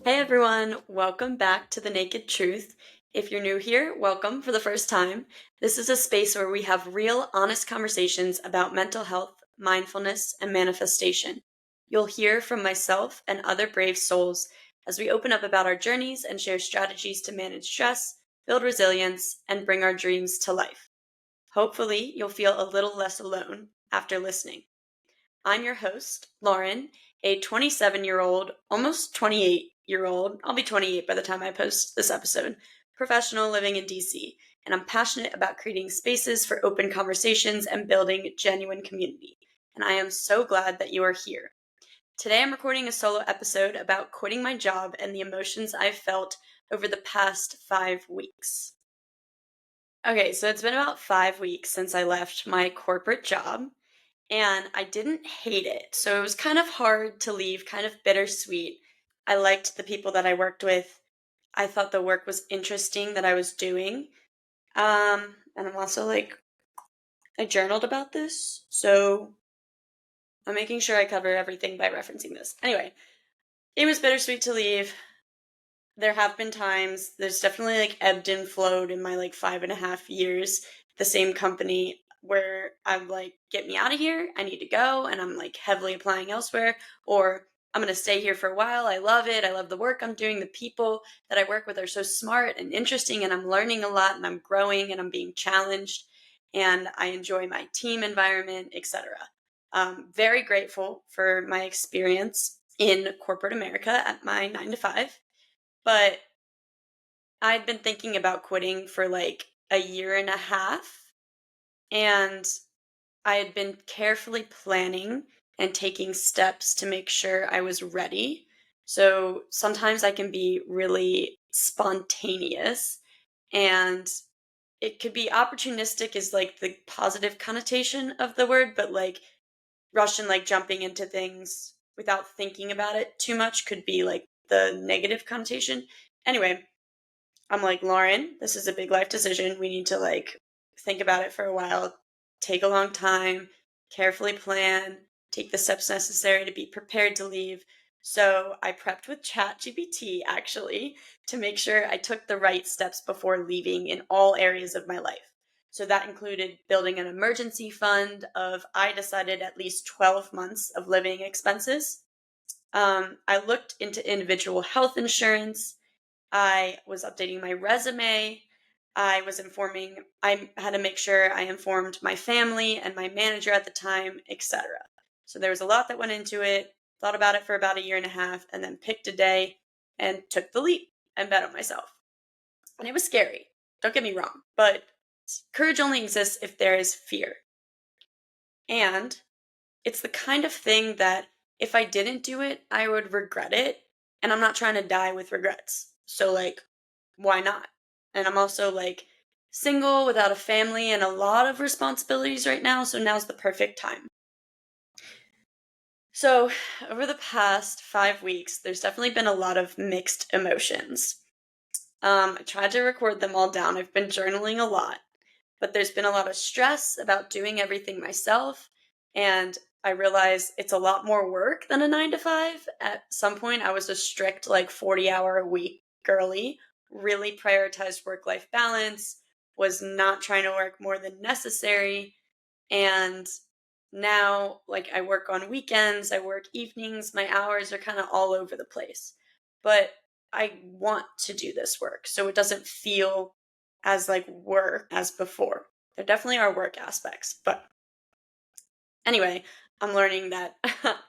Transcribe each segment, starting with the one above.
Hey everyone, welcome back to The Naked Truth. If you're new here, welcome for the first time. This is a space where we have real, honest conversations about mental health, mindfulness, and manifestation. You'll hear from myself and other brave souls as we open up about our journeys and share strategies to manage stress, build resilience, and bring our dreams to life. Hopefully, you'll feel a little less alone after listening. I'm your host, Lauren, a 27-year-old, almost 28-year-old, I'll be 28 by the time I post this episode, professional living in DC, and I'm passionate about creating spaces for open conversations and building genuine community. And I am so glad that you are here. Today I'm recording a solo episode about quitting my job and the emotions I've felt over the past 5 weeks. Okay, so it's been about 5 weeks since I left my corporate job and I didn't hate it. So it was kind of hard to leave, kind of bittersweet. I liked the people that I worked with. I thought the work was interesting that I was doing. And I'm also I journaled about this. So I'm making sure I cover everything by referencing this. Anyway, it was bittersweet to leave. There have been times, there's definitely ebbed and flowed in my 5.5 years, the same company where I'm get me out of here, I need to go, and I'm heavily applying elsewhere, or I'm gonna stay here for a while, I love it, I love the work I'm doing, the people that I work with are so smart and interesting, and I'm learning a lot, and I'm growing, and I'm being challenged, and I enjoy my team environment, etc. Very grateful for my experience in corporate America at my 9 to 5. But I'd been thinking about quitting for a year and a half, and I had been carefully planning and taking steps to make sure I was ready. So sometimes I can be really spontaneous, and it could be opportunistic is the positive connotation of the word, but rush and jumping into things without thinking about it too much could be the negative connotation. Anyway, I'm like, Lauren, this is a big life decision. We need to think about it for a while, take a long time, carefully plan, take the steps necessary to be prepared to leave. So I prepped with ChatGPT actually to make sure I took the right steps before leaving in all areas of my life. So that included building an emergency fund of, I decided, at least 12 months of living expenses. I looked into individual health insurance. I was updating my resume. I had to make sure I informed my family and my manager at the time, etc. So there was a lot that went into it, thought about it for about a year and a half, and then picked a day and took the leap and bet on myself. And it was scary, don't get me wrong, but courage only exists if there is fear. And it's the kind of thing that if I didn't do it, I would regret it. And I'm not trying to die with regrets. So, why not? And I'm also single without a family and a lot of responsibilities right now. So now's the perfect time. So, over the past 5 weeks, there's definitely been a lot of mixed emotions. I tried to record them all down. I've been journaling a lot, but there's been a lot of stress about doing everything myself. And I realize it's a lot more work than a 9 to 5. At some point, I was a strict 40-hour-a-week girly, really prioritized work-life balance, was not trying to work more than necessary. And now, I work on weekends, I work evenings, my hours are kind of all over the place. But I want to do this work, so it doesn't feel as work as before. There definitely are work aspects, but anyway, I'm learning that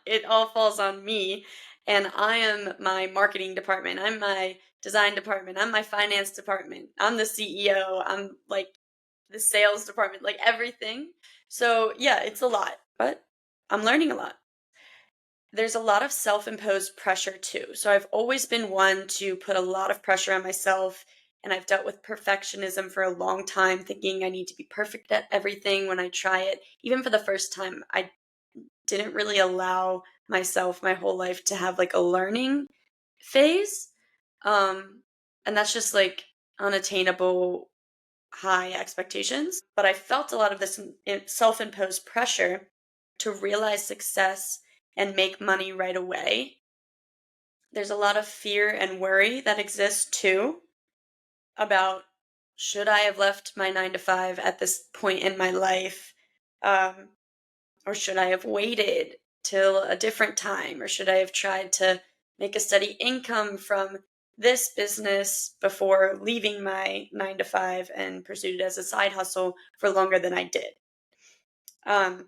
it all falls on me, and I am my marketing department, I'm my design department, I'm my finance department, I'm the CEO, I'm the sales department, everything. So yeah, it's a lot, but I'm learning a lot. There's a lot of self-imposed pressure too. So I've always been one to put a lot of pressure on myself, and I've dealt with perfectionism for a long time, thinking I need to be perfect at everything when I try it. Even for the first time, I didn't really allow myself my whole life to have a learning phase. And that's just unattainable high expectations. But I felt a lot of this self-imposed pressure to realize success and make money right away. There's a lot of fear and worry that exists too about should I have left my 9 to 5 at this point in my life? Um, or should I have waited till a different time? Or should I have tried to make a steady income from this business before leaving my 9 to 5 and pursued it as a side hustle for longer than I did? Um,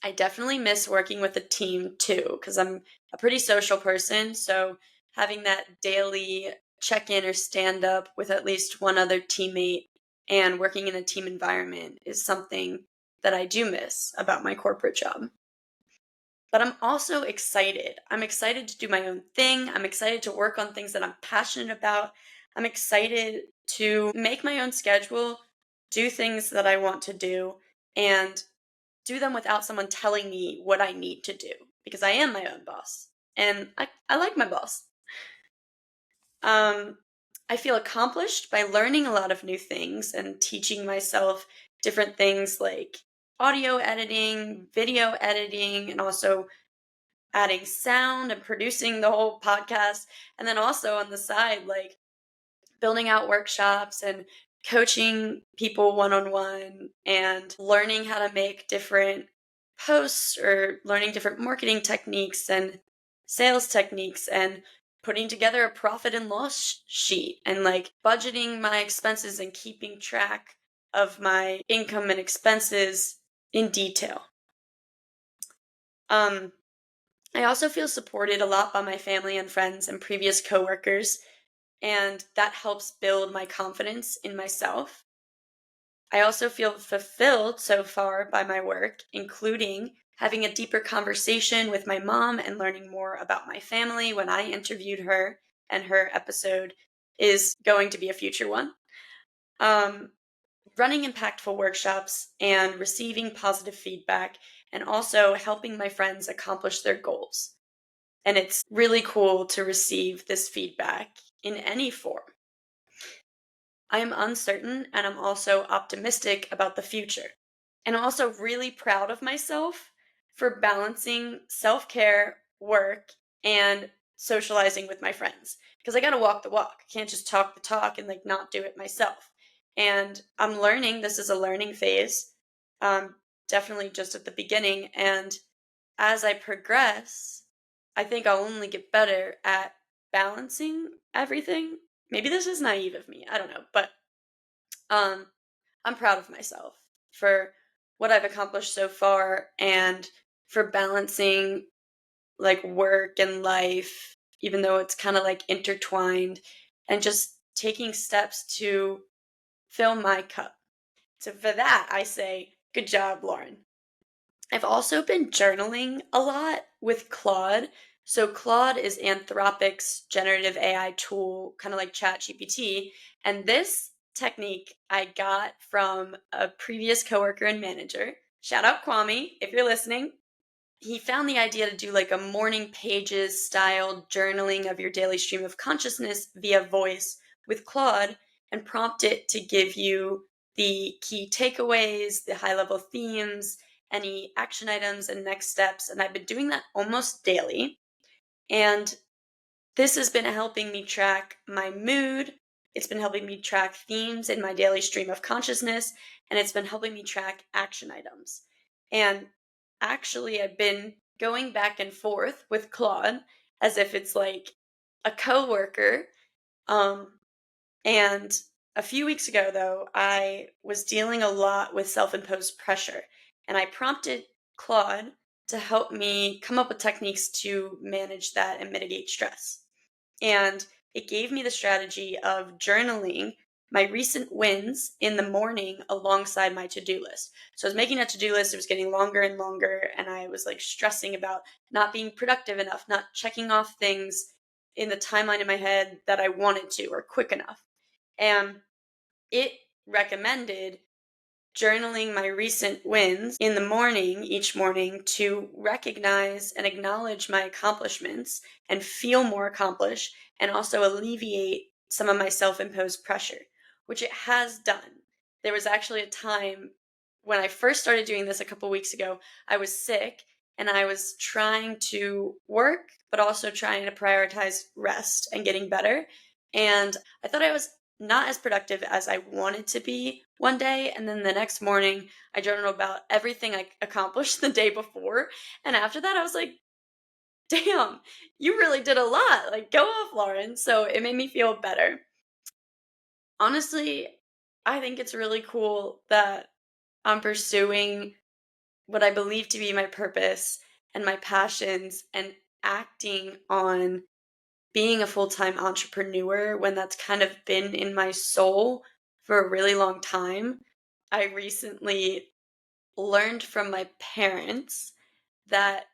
I definitely miss working with a team too, because I'm a pretty social person. So having that daily check in or stand up with at least one other teammate and working in a team environment is something that I do miss about my corporate job. But I'm also excited. I'm excited to do my own thing. I'm excited to work on things that I'm passionate about. I'm excited to make my own schedule, do things that I want to do, and do them without someone telling me what I need to do because I am my own boss. And I like my boss. Um, I feel accomplished by learning a lot of new things and teaching myself different things like audio editing, video editing, and also adding sound and producing the whole podcast. And then also on the side, like building out workshops and coaching people one on one and learning how to make different posts or learning different marketing techniques and sales techniques and putting together a profit and loss sheet and like budgeting my expenses and keeping track of my income and expenses in detail. Um, I also feel supported a lot by my family and friends and previous coworkers, and that helps build my confidence in myself. I also feel fulfilled so far by my work, including having a deeper conversation with my mom and learning more about my family when I interviewed her, and her episode is going to be a future one. Um, Running impactful workshops and receiving positive feedback, and also helping my friends accomplish their goals. And it's really cool to receive this feedback in any form. I am uncertain and I'm also optimistic about the future. And I'm also really proud of myself for balancing self care, work, and socializing with my friends. Because I got to walk the walk. I can't just talk the talk and like not do it myself. And I'm learning, this is a learning phase, definitely just at the beginning. And as I progress, I think I'll only get better at balancing everything. Maybe this is naive of me. I don't know, but um I'm proud of myself for what I've accomplished so far and for balancing like work and life even though it's kind of like intertwined and just taking steps to fill my cup. So for that, I say good job, Lauren. I've also been journaling a lot with Claude. So Claude is Anthropic's generative AI tool, kind of like ChatGPT. And this technique I got from a previous coworker and manager. Shout out Kwame if you're listening. He found the idea to do like a morning pages style journaling of your daily stream of consciousness via voice with Claude and prompt it to give you the key takeaways, the high level themes, any action items and next steps. And I've been doing that almost daily. And this has been helping me track my mood. It's been helping me track themes in my daily stream of consciousness. And it's been helping me track action items. And actually, I've been going back and forth with Claude as if it's like a coworker. Um, and a few weeks ago, though, I was dealing a lot with self imposed pressure, and I prompted Claude to help me come up with techniques to manage that and mitigate stress. And it gave me the strategy of journaling my recent wins in the morning alongside my to do list. So I was making a to do list, it was getting longer and longer, and I was like stressing about not being productive enough, not checking off things in the timeline in my head that I wanted to or quick enough. And it recommended journaling my recent wins in the morning each morning to recognize and acknowledge my accomplishments and feel more accomplished and also alleviate some of my self-imposed pressure, which it has done. There was actually a time when I first started doing this a couple weeks ago, I was sick and I was trying to work, but also trying to prioritize rest and getting better. And I thought I was not as productive as I wanted to be one day. And then the next morning, I journaled about everything I accomplished the day before. And after that, I was like, damn, you really did a lot. Like, go off, Lauren. So it made me feel better. Honestly, I think it's really cool that I'm pursuing what I believe to be my purpose and my passions and acting on being a full-time entrepreneur when that's kind of been in my soul for a really long time. I recently learned from my parents that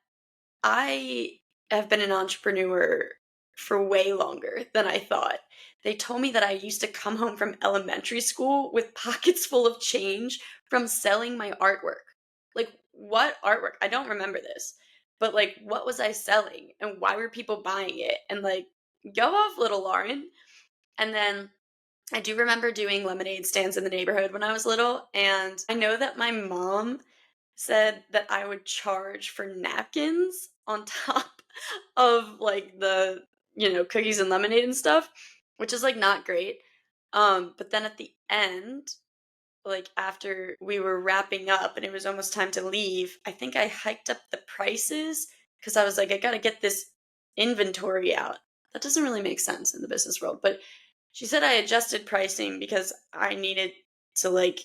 I have been an entrepreneur for way longer than I thought. They told me that I used to come home from elementary school with pockets full of change from selling my artwork. Like, what artwork? I don't remember this. But, like, what was I selling? And why were people buying it? And, like, go off, little Lauren. And then I do remember doing lemonade stands in the neighborhood when I was little. And I know that my mom said that I would charge for napkins on top of like the, cookies and lemonade and stuff, which is like not great. But then at the end, like after we were wrapping up and it was almost time to leave, I think I hiked up the prices because I was like, I gotta get this inventory out. That doesn't really make sense in the business world, but she said I adjusted pricing because I needed to like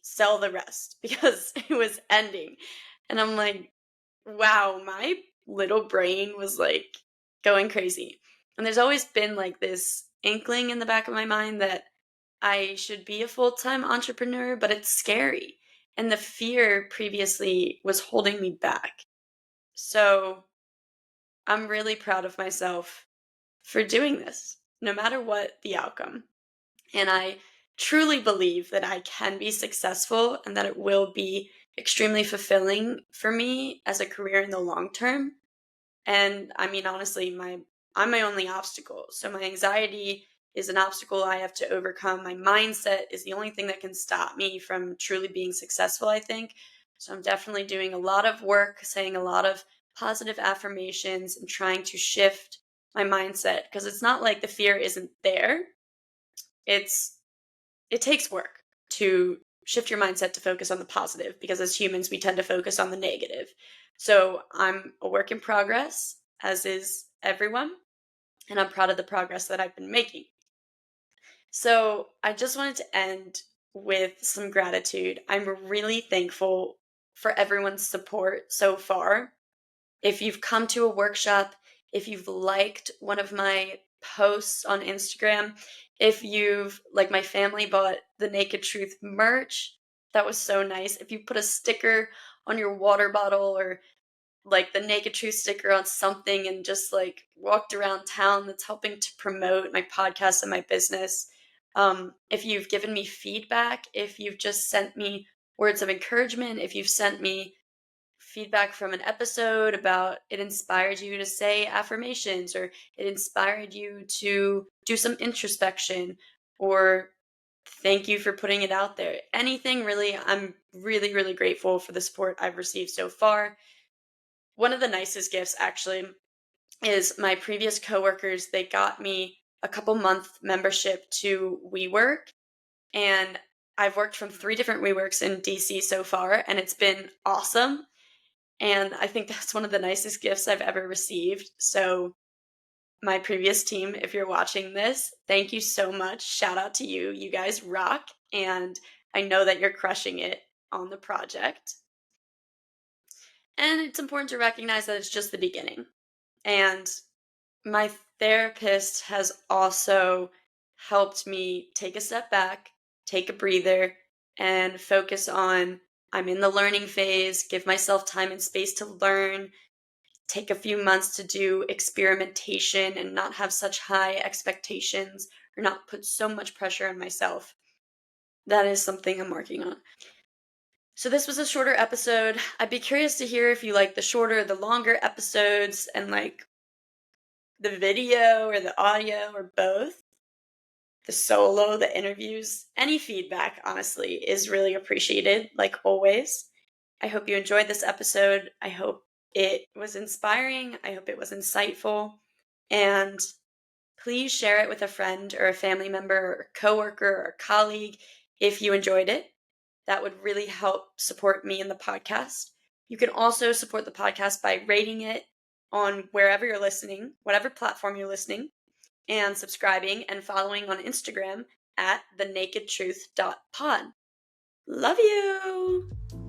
sell the rest because it was ending. And I'm like, wow, my little brain was like going crazy. And there's always been like this inkling in the back of my mind that I should be a full time entrepreneur, but it's scary. And the fear previously was holding me back. So I'm really proud of myself for doing this, no matter what the outcome. And I truly believe that I can be successful and that it will be extremely fulfilling for me as a career in the long term. And I mean, honestly, I'm my only obstacle. So my anxiety is an obstacle I have to overcome. My mindset is the only thing that can stop me from truly being successful, I think. So I'm definitely doing a lot of work, saying a lot of positive affirmations and trying to shift my mindset because it's not like the fear isn't there. It's it takes work to shift your mindset to focus on the positive because as humans we tend to focus on the negative. So I'm a work in progress, as is everyone, and I'm proud of the progress that I've been making. So I just wanted to end with some gratitude. I'm really thankful for everyone's support so far. If you've come to a workshop, if you've liked one of my posts on Instagram, if you've, like my family bought the Naked Truth merch, that was so nice. If you put a sticker on your water bottle or like the Naked Truth sticker on something and just like walked around town, that's helping to promote my podcast and my business. If you've given me feedback, if you've just sent me words of encouragement, if you've sent me feedback from an episode about it inspired you to say affirmations or it inspired you to do some introspection or thank you for putting it out there. Anything really, I'm really, really grateful for the support I've received so far. One of the nicest gifts actually is my previous coworkers. They got me a couple month membership to WeWork, and I've worked from 3 different WeWorks in DC so far, and it's been awesome. And I think that's one of the nicest gifts I've ever received. So, my previous team, if you're watching this, thank you so much. Shout out to you. You guys rock. And I know that you're crushing it on the project. And it's important to recognize that it's just the beginning. And my therapist has also helped me take a step back, take a breather, and focus on I'm in the learning phase, give myself time and space to learn, take a few months to do experimentation and not have such high expectations or not put so much pressure on myself. That is something I'm working on. So this was a shorter episode. I'd be curious to hear if you like the shorter, the longer episodes and like the video or the audio or both. The solo, the interviews, any feedback, honestly, is really appreciated, like always. I hope you enjoyed this episode. I hope it was inspiring. I hope it was insightful. And please share it with a friend or a family member or a coworker or colleague if you enjoyed it. That would really help support me in the podcast. You can also support the podcast by rating it on wherever you're listening, whatever platform you're listening, and subscribing and following on Instagram at thenakedtruth.pod. Love you!